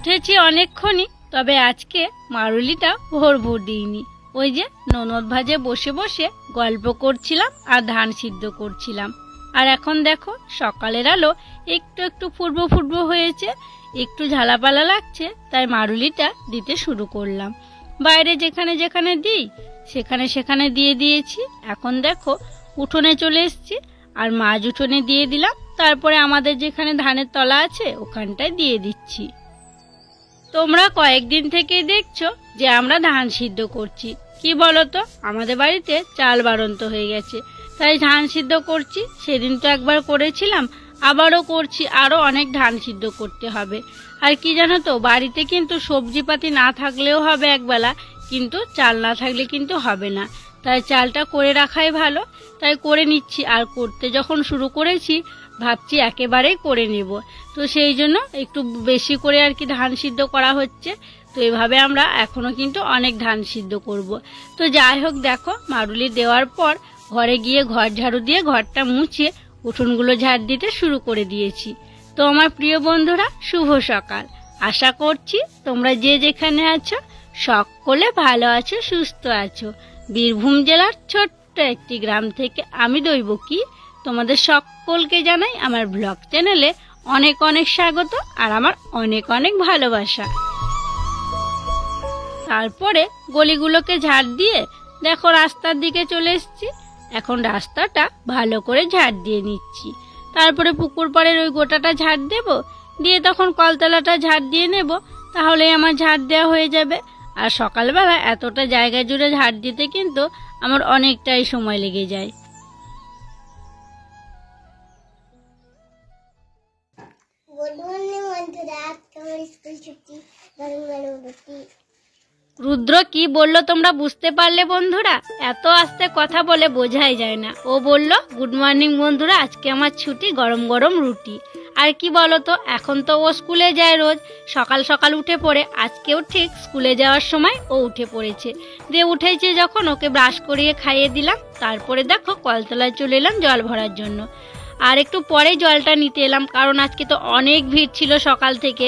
উঠেছি অনেকক্ষণই, তবে আজকে মারুলিটা ভোর ভোর দিইনি। ওই যে ননদ ভাজে বসে বসে গল্প করছিলাম আর ধান সিদ্ধ করছিলাম। আর এখন দেখো সকালের আলো একটু একটু ফুটবো ফুটবো হয়েছে, একটু ঝালাপালা লাগছে, তাই মারুলিটা দিতে শুরু করলাম। বাইরে যেখানে যেখানে দিই সেখানে সেখানে দিয়ে দিয়েছি। এখন দেখো উঠোনে চলে এসেছি আর মাঝ উঠোনে দিয়ে দিলাম, তারপরে আমাদের যেখানে ধানের তলা আছে ওখানটায় দিয়ে দিচ্ছি। তোমরা কয়েকদিন থেকেই দেখছো যে আমরা ধান সিদ্ধ করছি। কি বলতো, আমাদের বাড়িতে চাল বাড়ন্ত হয়ে গেছে, তাই ধান সিদ্ধ করছি। সেদিন তো একবার করেছিলাম, আবারও করছি, আরও অনেক ধান সিদ্ধ করতে হবে। আর কি জানো তো, বাড়িতে কিন্তু সবজিপাতি না থাকলেও হবে একবেলা, কিন্তু চাল না থাকলে কিন্তু হবে না। তাই চালটা করে রাখাই ভালো, তাই করে নিচ্ছি। আর করতে যখন শুরু করেছি ভাবছি একেবারেই করে নেব, তো সেই জন্য একটু বেশি করে আর কি ধান সিদ্ধ করা হচ্ছে। তো এভাবে আমরা এখনো কিন্তু অনেক ধান সিদ্ধ করব। তো যাই হোক, দেখো মারুলি দেওয়ার পর ঘরে গিয়ে ঘর ঝাড়ু দিয়ে ঘরটা মুছে উঠোনগুলো ঝাড় দিতে শুরু করে দিয়েছি। তো আমার প্রিয় বন্ধুরা, শুভ সকাল। আশা করছি তোমরা যে যেখানে আছো সকলে ভালো আছো, সুস্থ আছো। বীরভূম জেলার ছোট্ট একটি গ্রাম থেকে আমি দৈবকী তোমাদের সকলকে জানাই আমার ব্লগ চ্যানেলে অনেক অনেক স্বাগত আর আমার অনেক অনেক ভালোবাসা। তারপরে গলিগুলোকে ঝাড় দিয়ে দেখো রাস্তার দিকে চলে এসেছি। এখন রাস্তাটা ভালো করে ঝাড় দিয়ে নিচ্ছি, তারপরে পুকুর পাড়ের ওই গোটাটা ঝাড় দেব, দিয়ে তখন কলতলাটা ঝাড় দিয়ে নেব, তাহলেই আমার ঝাড় দেওয়া হয়ে যাবে। আর সকালবেলা এতটা জায়গা জুড়ে ঝাড় দিতে কিন্তু আমার অনেকটাই সময় লেগে যায়। রুদ্র কি বলল তোমরা বুঝতে পারলে বন্ধুরা? এত আস্তে কথা বলে বোঝাই যায় না। ও বলল, গুড মর্নিং বন্ধুরা, আজকে আমার ছুটি, গরম গরম রুটি। আর কি বলতো, এখন তো ও স্কুলে যায় রোজ, সকাল সকাল উঠে পড়ে। আজকেও ঠিক স্কুলে যাওয়ার সময় ও উঠে পড়েছে। দিয়ে উঠেছে যখন, ওকে ব্রাশ করিয়ে খাইয়ে দিলাম। তারপরে দেখো কলতলায় চলে এলাম জল ভরার জন্য। আর একটু পরে জলটা নিতে এলাম, কারণ আজকে তো অনেক ভিড় ছিল সকাল থেকে।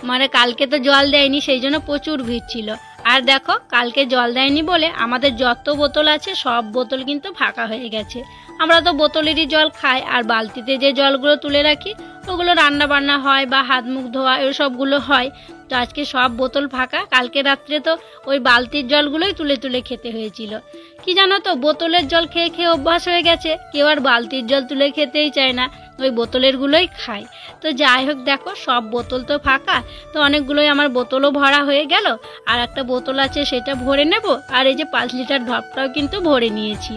মানে কালকে তো জল দেয়নি, সেই জন্য প্রচুর ভিড় ছিল। আর দেখো কালকে জল দেয়নি বলে আমাদের যত বোতল আছে সব বোতল কিন্তু ফাঁকা হয়ে গেছে। আমরা তো বোতলেরই জল খাই, আর বালতিতে যে জলগুলো তুলে রাখি ওগুলো রান্না বান্না হয় বা হাত মুখ ধোয়া এসবগুলো হয়। তো আজকে সব বোতল ফাঁকা। কালকে রাত্রে তো ওই বালতির জলগুলোই তুলে তুলে খেতে হয়েছিল। কি জানো তো, বোতলের জল খেয়ে খেয়ে অভ্যাস হয়ে গেছে, কেউ আর বালতির জল তুলে খেতেই চায় না, ওই বোতলের গুলোই খায়। তো যাই হোক, দেখো সব বোতল তো ফাঁকা, তো অনেকগুলোই আমার বোতলও ভরা হয়ে গেল। আর একটা বোতল আছে সেটা ভরে নেব, আর এই যে 5 লিটার ঢপটাও কিন্তু ভরে নিয়েছি।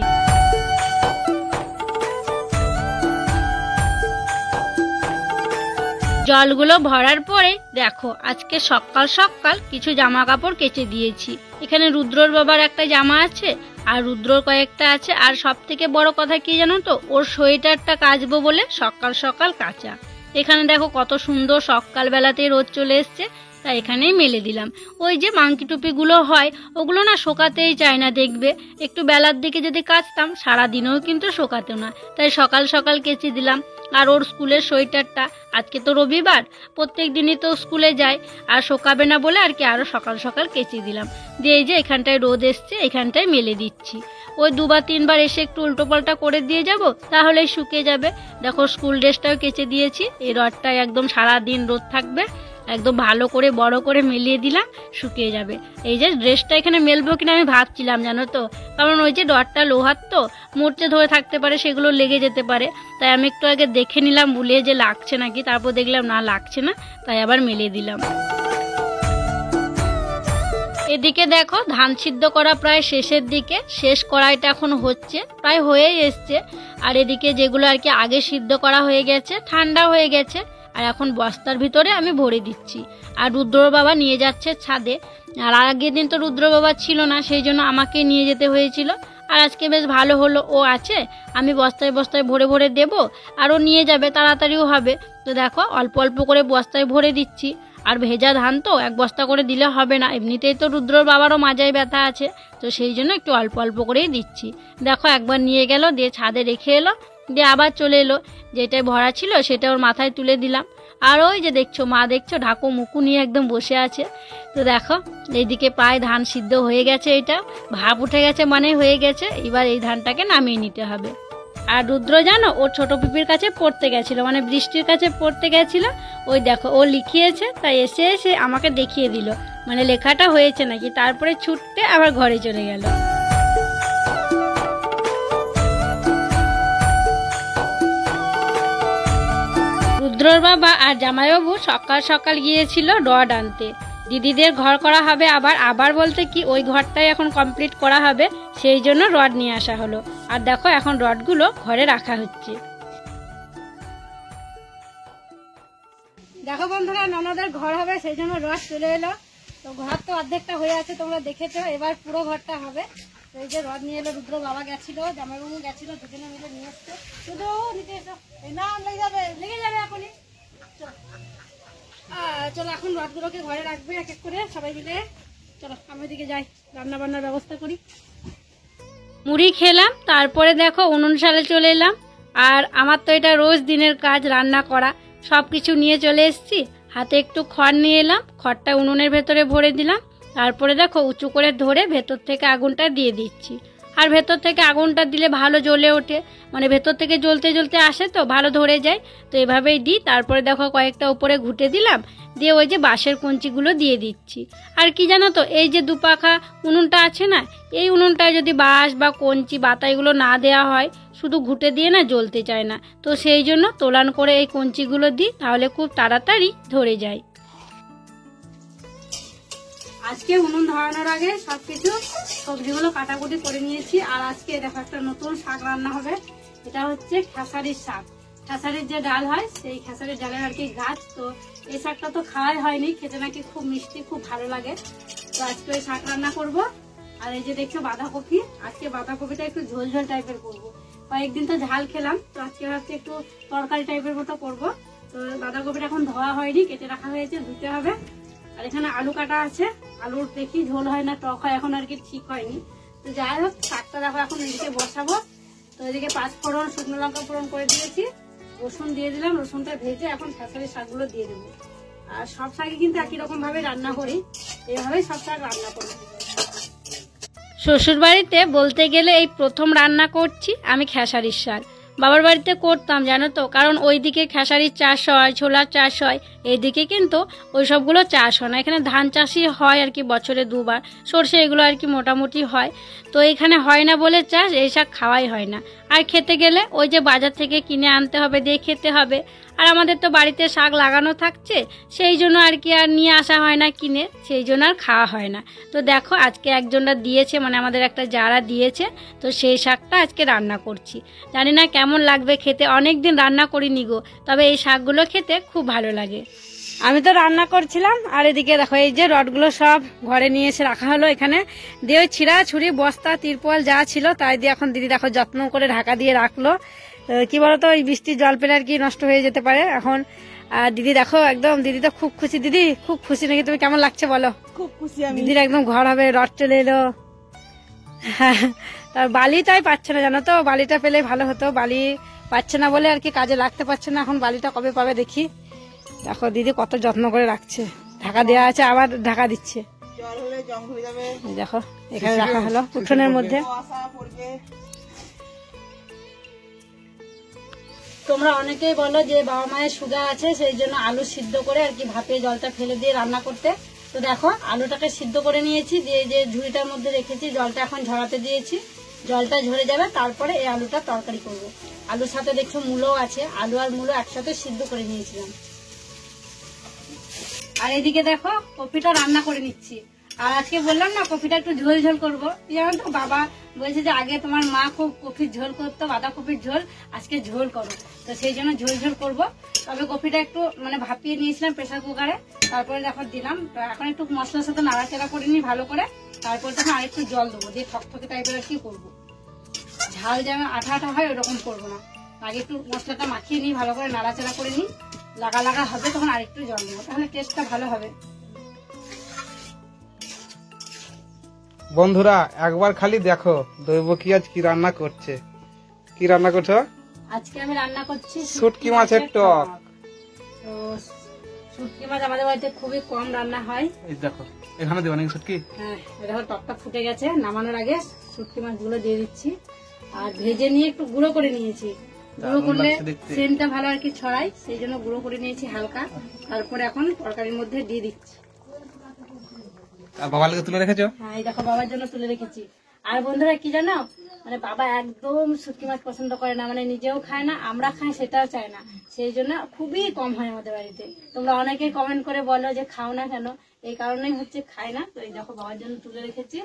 জলগুলো ভরার পরে দেখো আজকে সকাল সকাল কিছু জামা কাপড় কেচে দিয়েছি। এখানে রুদ্রর বাবার একটা জামা আছে আর রুদ্রর কয়েকটা আছে। আর সব থেকে বড় কথা কি জানো তো, ওর সোয়েটারটা কাচবো বলে সকাল সকাল কাচা। এখানে দেখো কত সুন্দর সকালবেলাতেই রোদ চলে এসছে, তাই এখানেই মেলে দিলাম। ওই যে মাংকি টুপিগুলো হয় ওগুলো না শোকাতেই চায় না, দেখবে একটু বেলার দিকে যদি কাচতাম সারাদিনেও কিন্তু শোকাতো না, তাই সকাল সকাল কেচে দিলাম। আর ওর স্কুলের সোয়েটারটা, আজকে তো রবিবার, প্রত্যেক দিনই তো স্কুলে যায়, আর শোকাবে না বলে আর কি আরও সকাল সকাল কেচে দিলাম। দিয়ে এই যে এখানটায় রোদ এসছে, এখানটায় মেলে দিচ্ছি। ওই 2 বা 3 বার এসে একটু উল্টো পাল্টা করে দিয়ে যাব, তাহলেই শুকিয়ে যাবে। দেখো স্কুল ড্রেসটাও কেচে দিয়েছি, এই রডটায় একদম সারাদিন রোদ থাকবে, একদম ভালো করে বড় করে মেলিয়ে দিলাম, শুকিয়ে যাবে। এই যে ড্রেসটা এখানে মেলবো কিনা আমি ভাবছিলাম জানো তো, কারণ ওই যে রডটা লোহার তো, মরচে ধরে থাকতে পারে, সেগুলো লেগে যেতে পারে। তাই আমি একটু আগে দেখে নিলাম বুলিয়ে যে লাগছে নাকি, তারপর দেখলাম না লাগছে না, তাই আবার মেলিয়ে দিলাম। এদিকে দেখো ধান সিদ্ধ করা প্রায় শেষের দিকে, শেষ কড়াইটা এখন হচ্ছে, প্রায় হয়েই এসছে। আর এদিকে যেগুলো আর কি আগে সিদ্ধ করা হয়ে গেছে ঠান্ডা হয়ে গেছে, আর এখন বস্তার ভিতরে আমি ভরে দিচ্ছি। আর রুদ্র বাবা নিয়ে যাচ্ছে ছাদে। আর আগের দিন তো রুদ্র বাবা ছিল না, সেই জন্য আমাকে নিয়ে যেতে হয়েছিল। আর আজকে বেশ ভালো হলো ও আছে, আমি বস্তায় বস্তায় ভরে ভরে দেব, আর ও নিয়ে যাবে, তাড়াতাড়িও হবে। তো দেখো অল্প অল্প করে বস্তায় ভরে দিচ্ছি। আর ভেজা ধান তো 1 বস্তা করে দিলে হবে না, এমনিতেই তো রুদ্রর বাবারও মাজায় ব্যথা আছে, তো সেই জন্য একটু অল্প অল্প করেই দিচ্ছি। দেখো একবার নিয়ে গেল, দিয়ে ছাদে রেখে এলো, দিয়ে আবার চলে এলো। যেটাই ভরা ছিল সেটা ওর মাথায় তুলে দিলাম। আর ওই যে দেখছো মা দেখছো ঢাকু মুকু নিয়ে একদম বসে আছে। তো দেখো এইদিকে প্রায় ধান সিদ্ধ হয়ে গেছে, এটা ভাপ উঠে গেছে মানে হয়ে গেছে। এবার এই ধানটাকে নামিয়ে নিতে হবে। আর রুদ্র জানো ওর ছোট পিপির কাছে পড়তে গেছিল, মানে বৃষ্টির কাছে পড়তে গেছিল। ওই দেখো ও লিখিয়েছে, তাই এসে এসে আমাকে দেখিয়ে দিল মানে লেখাটা হয়েছে নাকি, তারপরে ছুটতে আবার ঘরে চলে গেল। রুদ্রর বাবা আর জামাইবাবু সকাল সকাল গিয়েছিল রড আনতে। দিদিদের ঘর করা হবে, আবার বলতে কি ওই ঘরটাই এখন কমপ্লিট করা হবে, সেই জন্য রড নিয়ে আসা হলো। আর দেখো এখন রডগুলো ঘরে রাখা হচ্ছে। দেখো বন্ধুরা ননদের ঘর হবে সেই জন্য রড চলে এলো। তো ঘর তো অর্ধেকটা হয়ে আছে তোমরা দেখেছো, এবার পুরো ঘরটা হবে। তো এই যে রড নিয়ে এলো, রুদ্র বাবা গেছিল, জামাইবাবু গেছিল, দুজনে মিলে নিয়ে এসছে। রুদ্রবাবু নিতে এসো, এই না লেগে যাবে এখনই। চলো এখন রডগুলোকে ঘরে রাখবে এক এক করে সবাই মিলে। চলো আমি দিকে যাই, রান্না বান্নার ব্যবস্থা করি। মুড়ি খেলাম, তারপরে দেখো উনুন শালে চলে এলাম। আর আমার তো এটা রোজ দিনের কাজ রান্না করা, সব কিছু নিয়ে চলে এসেছি। হাতে একটু খড় নিয়ে এলাম, খড়টা উনুনের ভেতরে ভরে দিলাম। তারপরে দেখো উঁচু করে ধরে ভেতর থেকে আগুনটা দিয়ে দিচ্ছি। আর ভেতর থেকে আগুনটা দিলে ভালো জ্বলে ওঠে, মানে ভেতর থেকে জ্বলতে জ্বলতে আসে তো ভালো ধরে যায়। তো এভাবেই দিই। তারপরে দেখো কয়েকটা উপরে ঘুটে দিলাম, দিয়ে ওই যে বাঁশের কঞ্চিগুলো দিয়ে দিচ্ছি। আর কি জানো তো, এই যে দুপাখা উনুনটা আছে না, এই উনুনটায় যদি বাঁশ বা কঞ্চি বাতা এগুলো না দেওয়া হয়, শুধু ঘুটে দিয়ে না জ্বলতে চায় না। তো সেই জন্য তোলান করে এই কঞ্চিগুলো দিই, তাহলে খুব তাড়াতাড়ি ধরে যায়। আজকে উনুন ধরানোর আগে সবকিছু সবজিগুলো কাটাকুটি করে নিয়েছি। আর আজকে দেখো একটা নতুন শাক রান্না হবে, এটা হচ্ছে খেসারির শাক। খেসারির যে ডাল হয় সেই খেসারির ডালের আর কি গাছ। তো এই শাকটা তো খাওয়াই হয়নি, খেতে নাকি খুব মিষ্টি, খুব ভালো লাগে। তো আজকে ওই শাক রান্না করব। আর এই যে দেখছো বাঁধাকপি, আজকে বাঁধাকপিটা একটু ঝোল ঝোল টাইপের করবো। কয়েকদিন তো ঝাল খেলাম, তো আজকে ভাবছি একটু তরকারি টাইপের মতো করবো। তো বাঁধাকপিটা এখন ধোয়া হয়নি, কেটে রাখা হয়েছে, ধুতে হবে। আর এখানে আলু কাটা আছে, আলুর দেখি ঝোল হয় না টক হয় এখন আর কি ঠিক হয়নি। তো যাই হোক শাকটা দেখো এখন এদিকে বসাবো। তো এদিকে 5 ফোড়ন শুকনো লঙ্কা ফোড়ন করে দিয়েছি, রসুন দিয়ে দিলাম, রসুনটা ভেজে এখন খেসারির শাকগুলো দিয়ে দেবো। আর সব শাকই কিন্তু একই রকম ভাবে রান্না করি, এইভাবেই সব শাক রান্না করি। শ্বশুর বাড়িতে বলতে গেলে এই প্রথম রান্না করছি আমি খেসারির শাক। বাবার বাড়িতে করতাম জানো তো, কারণ ওইদিকে খেসারির চাষ হয়, ছোলার চাষ হয়, এইদিকে কিন্তু ওই সবগুলো চাষ হয় না। এখানে ধান চাষই হয় আর কি, বছরে 2 বার, সর্ষে এগুলো আর কি মোটামুটি হয়। তো এখানে হয় না বলে চাষ, এই শাক খাওয়াই হয় না। আর খেতে গেলে ওই যে বাজার থেকে কিনে আনতে হবে, দিয়ে খেতে হবে। আর আমাদের তো বাড়িতে শাক লাগানো থাকছে, সেই জন্য আর কি আর নিয়ে আসা হয় না কিনে, সেই জন্য আর খাওয়া হয় না। তো দেখো আজকে একজনরা দিয়েছে, মানে আমাদের একটা যারা দিয়েছে, তো সেই শাকটা আজকে রান্না করছি। জানি না কেমন লাগবে খেতে, অনেক দিন রান্না করিনি গো, তবে এই শাকগুলো খেতে খুব ভালো লাগে। আমি তো রান্না করছিলাম, আর এদিকে দেখো এই যে রডগুলো সব ঘরে নিয়ে এসে রাখা হলো এখানে। দিয়ে ওই ছিঁড়া ছুরি বস্তা তিরপল যা ছিল তাই দিয়ে এখন দিদি দেখো যত্ন করে ঢাকা দিয়ে রাখলো। কি বলতো ওই বৃষ্টির জল পেলে আর কি নষ্ট হয়ে যেতে পারে এখন। আর দিদি দেখো একদম, দিদি তো খুব খুশি। দিদি খুব খুশি নাকি? তুমি কেমন লাগছে বলো? খুব খুশি আমি। দিদির একদম ঘর হবে, রড চলে এলো। তার বালিটাই পাচ্ছে না জানো তো, বালিটা পেলে ভালো হতো, বালি পাচ্ছে না বলে আর কি কাজে লাগতে পারছে না। এখন বালিটা কবে পাবে দেখি। দেখো দিদি কত যত্ন করে রাখছে, ঢাকা দেওয়া আছে আবার ঢাকা দিচ্ছে। দেখো এখানে রাখা হলো উঠোনের মধ্যে। তোমরা অনেকেই বলো যে বাবা মায়ের সুগার আছে, সেই জন্য আলু সিদ্ধ করে আর কি ভাপে জলটা ফেলে দিয়ে রান্না করতে। তো দেখো আলুটাকে সিদ্ধ করে নিয়েছি, দিয়ে যে ঝুড়িটার মধ্যে রেখেছি জলটা এখন ঝরাতে দিয়েছি। জলটা ঝরে যাবে, তারপরে এই আলুটা তরকারি করব। আলুর সাথে দেখছো মূলো আছে, আলু আর মূলো একসাথে সিদ্ধ করে নিয়েছিলাম। আর এদিকে দেখো কপিটা রান্না করে নিচ্ছি। আর আজকে বললাম না কপিটা একটু ঝোল ঝোল করবো, জানো তো বাবা বলছে যে আগে তোমার মা খুব কপির ঝোল করতো, বাঁধাকপির ঝোল, আজকে ঝোল করো। তো সেই জন্য ঝোল ঝোল করবো। তবে কপিটা একটু মানে ভাপিয়ে নিয়েছিলাম প্রেসার কুকারে, তারপরে দেখো দিলাম। এখন একটু মশলার সাথে নাড়াচাড়া করে নিই ভালো করে, তারপর তখন আরেকটু জল দেবো, দিয়ে থকথকে টাইপের আর কি করবো। ঝাল যেন আঠা আঠা হয় ওরকম করবো না, আগে একটু মশলাটা মাখিয়ে নিই ভালো করে, নাড়াচাড়া করে নিই, লাগা লাগা হবে তখন আরেকটু জল দেবো, তাহলে টেস্টটা ভালো হবে। বন্ধুরা একবার খালি দেখো দৈবকী আজ কি রান্না করছে। কি রান্না করছো? আজকে আমি রান্না করছি শুটকি মাছের টক। তো শুটকি মাছ আমাদের বাড়িতে খুবই কম রান্না হয়। এই দেখো এখানে দেবা নাকি শুটকি? হ্যাঁ, দেখো টকটা ফুটে গেছে, নামানোর আগে শুটকি মাছগুলো দিয়ে দিচ্ছি আর ভেজে নিয়ে একটু গুঁড়ো করে নিয়েছি। গুঁড়ো করলে সেন্টটা ভালো আর কি ছড়াই, সেই জন্য গুঁড়ো করে নিয়েছি হালকা। তারপরে এখন তরকারির মধ্যে দিয়ে দিচ্ছি। আর বাবার লাগে তুলে রেখেছো? হ্যাঁ, এই দেখো বাবার জন্য তুলে রেখেছি। আর বন্ধুরা কি জানো, মানে বাবা একদম শুটকি মাছ পছন্দ করে না, মানে নিজেও খায় না, আমরা খাই সেটাও চায় না, সেই জন্য খুবই কম হয় আমাদের বাড়িতে। তোমরা অনেকে কমেন্ট করে বলো যে খাও না কেন, এই কারণেই হচ্ছে খাই না। তো এই দেখো বাবার জন্য তুলে রেখেছি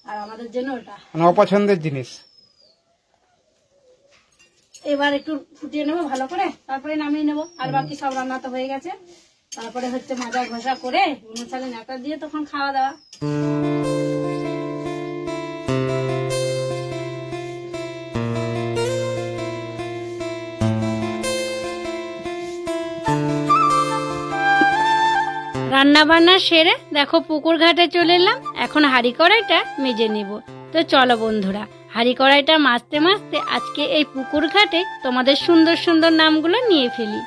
আর আমাদের জন্য ওটা মানে অপছন্দের জিনিস। এবার একটু ফুটিয়ে নেবো ভালো করে, তারপরে নামিয়ে নেবো। আর বাকি সব রান্না তো হয়ে গেছে, তারপরে হচ্ছে মাজা ঘষা করে অনুসারে নাটা দিয়ে তখন খাওয়া দাওয়া। রান্না বান্না সেরে দেখো পুকুর ঘাটে চলে এলাম, এখন হাঁড়ি কড়াইটা মেজে নিব। তো চলো বন্ধুরা, হাঁড়ি কড়াইটা মাজতে মাজতে আজকে এই পুকুর ঘাটে তোমাদের সুন্দর সুন্দর নামগুলো নিয়ে ফেলি।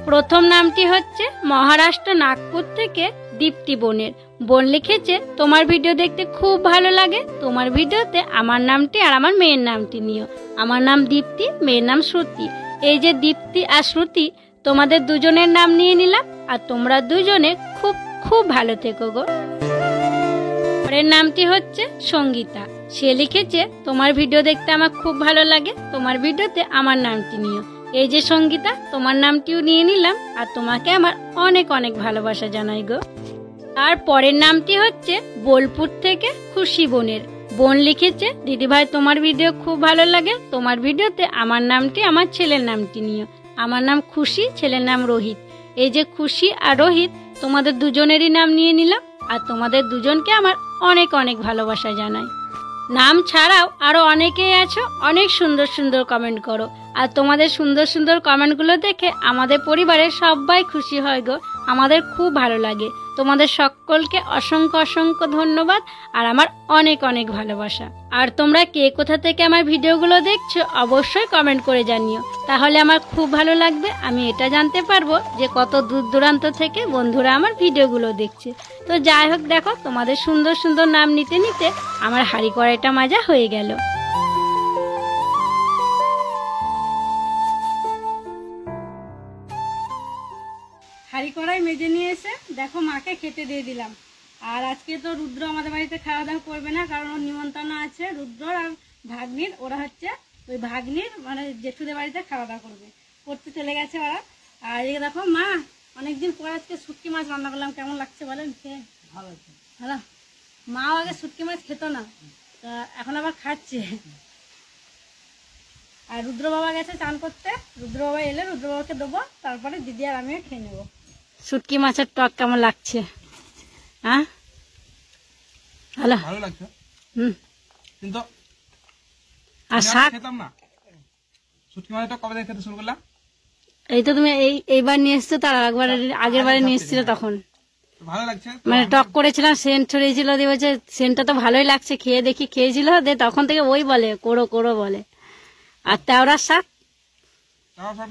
প্রথম নামটি হচ্ছে মহারাষ্ট্র নাগপুর থেকে দীপ্তি বোনের। বোন লিখেছে, তোমার ভিডিও দেখতে খুব ভালো লাগে, তোমার ভিডিওতে আমার নামটি আর আমার মেয়ের নামটি নিও। আমার নাম দীপ্তি, মেয়ের নাম শ্রুতি। এই যে দীপ্তি আর শ্রুতি, তোমাদের দুজনের নাম নিয়ে নিলাম, আর তোমরা দুজনে খুব খুব ভালো থেকো গো। পরের নামটি হচ্ছে সঙ্গীতা। সে লিখেছে, তোমার ভিডিও দেখতে আমার খুব ভালো লাগে, তোমার ভিডিওতে আমার নামটি নিও। এই যে সঙ্গীতা, তোমার নামটিও নিয়ে নিলাম, আর তোমাকে আমার অনেক অনেক ভালোবাসা জানাই গো। আর পরের নামটি হচ্ছে বোলপুর থেকে খুশি বোনের। বোন লিখেছে, দিদিভাই তোমার ভিডিও খুব ভালো লাগে, তোমার ভিডিওতে আমার নামটি আমার ছেলের নামটি নিও। আমার নাম খুশি, ছেলের নাম রোহিত। এই যে খুশি আর রোহিত, তোমাদের দুজনেরই নাম নিয়ে নিলাম, আর তোমাদের দুজনকে আমার অনেক অনেক ভালোবাসা জানাই। নাম ছাড়াও আরো অনেকেই আছো, অনেক সুন্দর সুন্দর কমেন্ট করো, আর তোমাদের সুন্দর সুন্দর কমেন্টগুলো দেখে আমাদের পরিবারের সবাই খুশি হয় গো, আমাদের খুব ভালো লাগে। তোমাদের সকলকে অসংখ্য অসংখ্য ধন্যবাদ, আর আমার অনেক অনেক ভালোবাসা। আর তোমরা কে কোথা থেকে আমার ভিডিওগুলো দেখছো অবশ্যই কমেন্ট করে জানিও, তাহলে আমার খুব ভালো লাগবে। আমি এটা জানতে পারবো যে কত দূর দূরান্ত থেকে বন্ধুরা আমার ভিডিওগুলো দেখছে। তো যাই হোক, দেখো তোমাদের সুন্দর সুন্দর নাম নিতে নিতে আমার হাঁড়ি কড়াইটা মাজা হয়ে গেল। হাঁড়ি কড়াই মেজে নিয়ে এসে দেখো মাকে খেতে দিয়ে দিলাম। আর আজকে তো রুদ্র আমাদের বাড়িতে খাওয়া দাওয়া করবে না, কারণ ওর নিমন্ত্রণ আছে রুদ্র আর ভাগ্নির। ওরা হচ্ছে ওই ভাগ্নির মানে জেঠুদের বাড়িতে খাওয়া দাওয়া করতে চলে গেছে ওরা। আর এই দেখো মা, অনেকদিন পর আজকে শুটকি মাছ রান্না করলাম, কেমন লাগছে বলেন? খেয়ে ভালো ভালো। মাও আগে শুটকি মাছ খেত না, তা এখন আবার খাচ্ছে। আর রুদ্র বাবা গেছে চান করতে, রুদ্র বাবা এলে রুদ্র বাবাকে দেবো, তারপরে দিদি আর আমিও খেয়ে নেবো। শুটকি মাছের টক কেমন লাগছে? হ্যাঁ ভালো লাগছে। কিন্তু আর শাক খেতাম না। শুটকি মাছটা কবে থেকে খেতে শুরু করলাম? এই তো তুমি এইবার নিয়ে এসছো, তার আগের বারে নিয়ে এসেছিল, তখন ভালো লাগছে। মানে টক করেছিলাম, সেন্ট ছড়িয়েছিল, দিয়ে বলছে সেন্টটা তো ভালোই লাগছে, খেয়ে দেখি। খেয়েছিল, দিয়ে তখন থেকে ওই বলে কোড়ো কোড়ো বলে। আর তেওড়ার শাক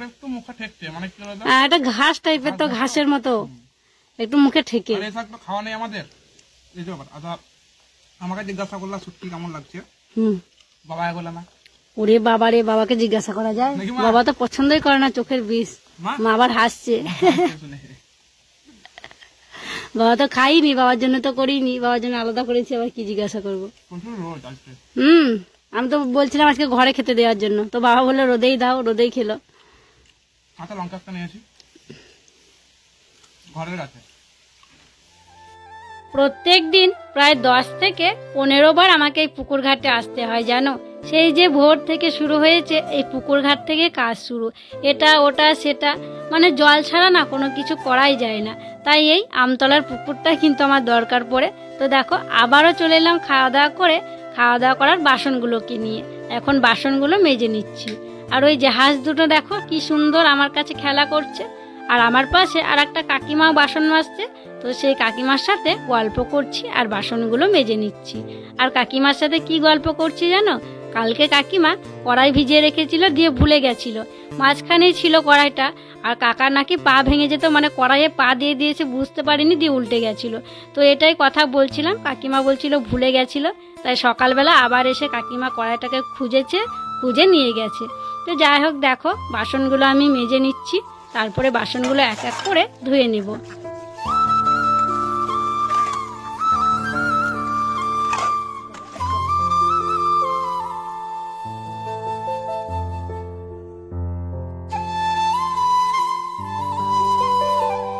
একটু মুখে ঠেকছে, মানে কি বলতো, এটা ঘাস টাইপের, তো ঘাসের মতো একটু মুখে ঠেকে। এই শাক তো খাওয়া নেই আমাদের। এই যে আচ্ছা, আমাকে জিজ্ঞাসা করলা শুটকি কেমন লাগছে, বাবা বলে না। ওরে বাবা রে, বাবাকে জিজ্ঞাসা করা যায়? বাবা তো পছন্দই করে না, চোখের বিষ। মা আবার হাসছে। বাবা তো খাইনি, বাবার জন্য তো করিনি, বাবার জন্য আলাদা করেছি, আবার কি জিজ্ঞাসা করবো। আমি তো বলছিলাম আজকে ঘরে খেতে দেওয়ার জন্য, তো বাবা বললো রোদেই দাও, রোদেই খেলো। প্রত্যেক দিন প্রায় 10 থেকে 15 বার আমাকে এই পুকুর ঘাটে আসতে হয় জানো। সেই যে ভোর থেকে শুরু হয়েছে, এই পুকুর ঘাট থেকে কাজ শুরু, এটা ওটা সেটা, মানে জল ছাড়া না কোনো কিছু করাই যায় না। তাই এই আমতলার পুকুরটা কিন্তু আমার দরকার পড়ে। তো দেখো আবারও চলে এলাম খাওয়া দাওয়া করে, খাওয়া দাওয়া করার বাসনগুলোকে নিয়ে এখন বাসনগুলো মেজে নিচ্ছি। আর ওই যে হাঁস দুটো দেখো কি সুন্দর আমার কাছে খেলা করছে, আর আমার পাশে আর একটা কাকিমাও বাসন মাজছে। তো সেই কাকিমার সাথে গল্প করছি আর বাসনগুলো মেজে নিচ্ছি। আর কাকিমার সাথে কি গল্প করছি জানো? কালকে কাকিমা কড়াই ভিজিয়ে রেখেছিল, দিয়ে ভুলে গেছিল। মাঝখানেই ছিল কড়াইটা, আর কাকার নাকি পা ভেঙে যেত, মানে কড়াইয়ে পা দিয়ে দিয়েছে, বুঝতে পারিনি, দিয়ে উল্টে গেছিল। তো এটাই কথা বলছিলাম, কাকিমা বলছিল ভুলে গেছিল, তাই সকালবেলা আবার এসে কাকিমা কড়াইটাকে খুঁজে নিয়ে গেছে। তো যাই হোক, দেখো বাসনগুলো আমি মেজে নিচ্ছি, তারপরে বাসনগুলো এক এক করে ধুয়ে নেব।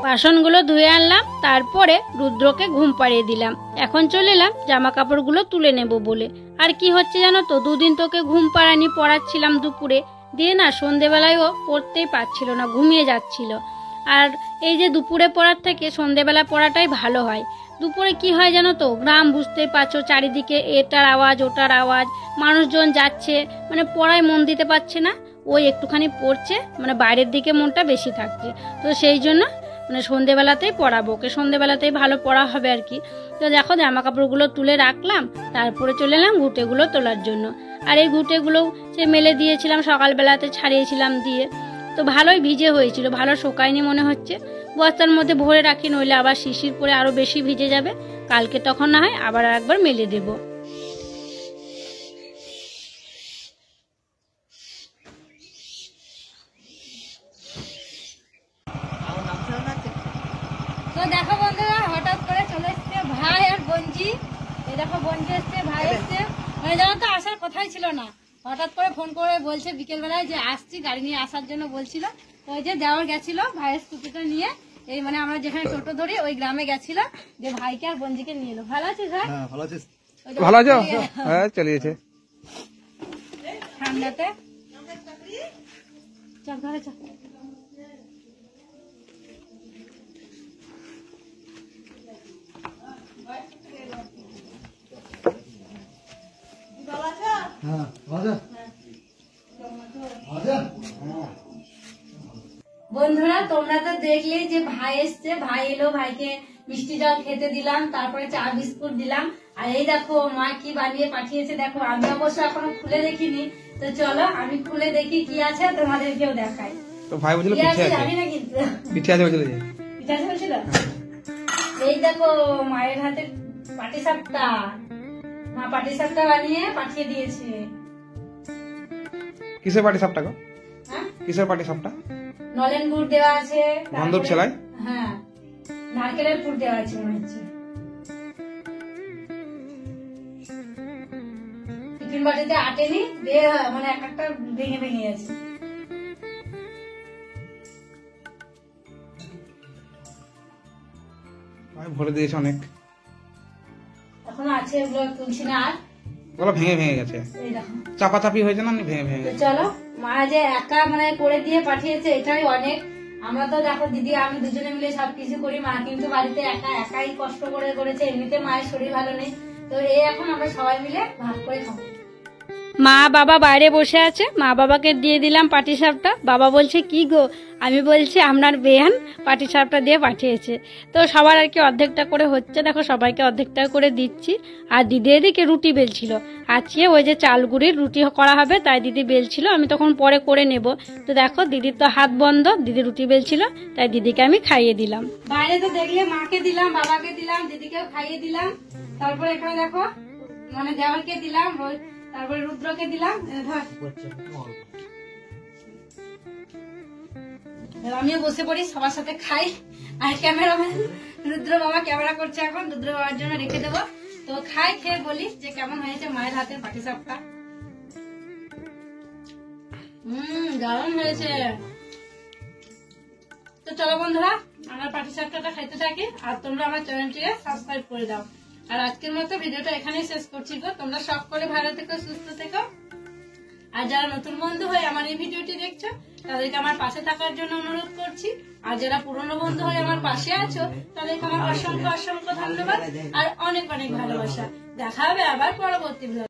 বাসনগুলো ধুয়ে আনলাম, তারপরে রুদ্রকে ঘুম পাড়িয়ে দিলাম। এখন চলে এলাম জামা কাপড়গুলো তুলে নেব বলে। আর কি হচ্ছে জানো তো, দুদিন তোকে ঘুম পাড়ানি, পড়াচ্ছিলাম দুপুরে, দিয়ে না সন্ধেবেলায় ও পড়তেই পারছিল না, ঘুমিয়ে যাচ্ছিল। আর এই যে দুপুরে পড়ার থেকে সন্ধেবেলা পড়াটাই ভালো হয়। দুপুরে কি হয় জানো তো, গ্রাম বুঝতেই পারছো, চারিদিকে এটার আওয়াজ ওটার আওয়াজ, মানুষজন যাচ্ছে, মানে পড়ায় মন দিতে পারছে না। ওই একটুখানি পড়ছে, মানে বাইরের দিকে মনটা বেশি থাকছে। তো সেই জন্য মানে সন্ধেবেলাতেই পড়াবো ওকে, সন্ধেবেলাতেই ভালো পড়া হবে আর কি। তো দেখো জামা কাপড়গুলো তুলে রাখলাম, তারপরে চলে এলাম ঘুঁটেগুলো তোলার জন্য। আর এই ঘুঁটেগুলো সে মেলে দিয়েছিলাম, সকালবেলাতে ছাড়িয়েছিলাম দিয়ে, তো ভালোই ভিজে হয়েছিল, ভালো শোকায়নি মনে হচ্ছে। বস্তার মধ্যে ভরে রাখি, নইলে আবার শিশির পরে আরো বেশি ভিজে যাবে। কালকে তখন না হয় আবার একবার মেলে দেবো। তো দেখো বন্ধুরা, হঠাৎ করে চলে এসছে ভাই আর বঞ্জি। এই দেখো বঞ্জি এসছে, ভাই এসছে, মানে জানো তো আসার কথাই ছিল না। হঠাৎ করে ফোন করে বলছে বিকেলবেলায় যে আসছি, গাড়ি নিয়ে আসার জন্য বলছিল। তো ওই যে দেওয়ার গেছিল ভাইয়ের স্কুটিটা নিয়ে, এই মানে আমরা যেখানে টোটো ধরি ওই গ্রামে গেছিল, যে ভাইকে আর বঞ্জিকে নিয়ে এলো। ভালো আছিস ভাই? ভালো আছিস? ভালো আছো? হ্যাঁ, চলিয়েছে ঠান্ডাতে। চল ঘরে চল। বন্ধুরা তোমরা তো দেখলে যে ভাই এসছে, ভাই এলো, ভাইকে মিষ্টি জল খেতে দিলাম, তারপরে চা বিস্কুট দিলাম। আর এই দেখো মা কি বানিয়ে পাঠিয়েছে, দেখো আমি অবশ্য এখনো খুলে দেখিনি। তো চলো আমি খুলে দেখি কি আছে, তোমাদেরকেও দেখাই। তো ভাই বলছিল পিঠে আছে, জানি না কিন্তু পিঠে আছে বলছিল। পিঠে আছে বলছিল। এই দেখো মায়ের হাতে পাটিসাপটা, মা পাটিসাপটা বানিয়ে পাঠিয়ে দিয়েছে। কিসের পাটি সাপটা গো? হ্যাঁ, কিসের পাটি সাপটা? নলেন গুড় দেওয়া আছে, বান্ধব ছেলাই। হ্যাঁ, নারকেলের পুর দেওয়া আছে মনে হচ্ছে। টিফিন বাটিতে আটেনি, দিয়ে মানে এক একটা ভেঙে ভেঙে গেছে। ভাই ভরে দিয়েছে অনেক, এখনো আছে, ওগুলো তুলছি না আর। ওগুলো ভেঙে ভেঙে গেছে, এই দেখো চাপাচাপি হয়েছে না, ভেঙে ভেঙে তো গেছে। চলো, মা যে একা মানে করে দিয়ে পাঠিয়েছে এটাই অনেক। আমরা তো দেখো দিদি আমি দুজনে মিলে সবকিছু করি, মা কিন্তু বাড়িতে একাই কষ্ট করে করেছে, এমনিতে মায়ের শরীর ভালো নেই। তো এই এখন আমরা সবাই মিলে ভাগ করে খাবো। মা বাবা বাইরে বসে আছে, মা বাবাকে দিয়ে দিলাম পাটিসাপটা। বাবা বলছে কি গো, আমি বলছি আপনার বেয়ান পাটিসাপটা দিয়ে পাঠিয়েছে। তো সবার আর কি অর্ধেকটা করে হচ্ছে, দেখো সবাইকে অর্ধেকটা করে দিচ্ছি। আর দিদি এদিকে রুটি বেলছিল, আজকে ওই যে চাল গুঁড়ির রুটি করা হবে, তাই দিদি বেলছিল, আমি তখন পরে করে নেব। তো দেখো দিদির তো হাত বন্ধ, দিদি রুটি বেলছিল, তাই দিদিকে আমি খাইয়ে দিলাম। বাইরে তো দেখলে মাকে দিলাম, বাবাকে দিলাম, দিদিকেও খাইয়ে দিলাম। তারপরে এখানে দেখো মানে দেওয়ালকে দিলাম, তারপরে রুদ্রকে দিলাম। আমিও বসে পড়ি, সবার সাথে খাই। আর ক্যামেরাম্যান রুদ্র বাবা ক্যামেরা করছে, এখন রুদ্র বাবার জন্য রেখে দেবো। তো খাই, খেয়ে বলি যে কেমন হয়েছে মায়ের হাতের পাটিসাপটা। দারুণ হয়েছে। তো চলো বন্ধুরা, আমার পাটিসাপটাটা খাইতে থাকি, আর তোমরা আমার চ্যানেলটিকে সাবস্ক্রাইব করে দাও। আর আজকের মতো ভিডিওটা এখানেই শেষ করছি গো। তোমরা সকলে ভালো থেকো, সুস্থ থেকো। আর যারা নতুন বন্ধু হয়ে আমার এই ভিডিওটি দেখছো, তাদেরকে আমার পাশে থাকার জন্য অনুরোধ করছি। আর যারা পুরনো বন্ধু হয়ে আমার পাশে আছো, তাদেরকে আমার অসংখ্য অসংখ্য ধন্যবাদ আর অনেক অনেক ভালোবাসা। দেখা হবে আবার পরবর্তী ভিডিও।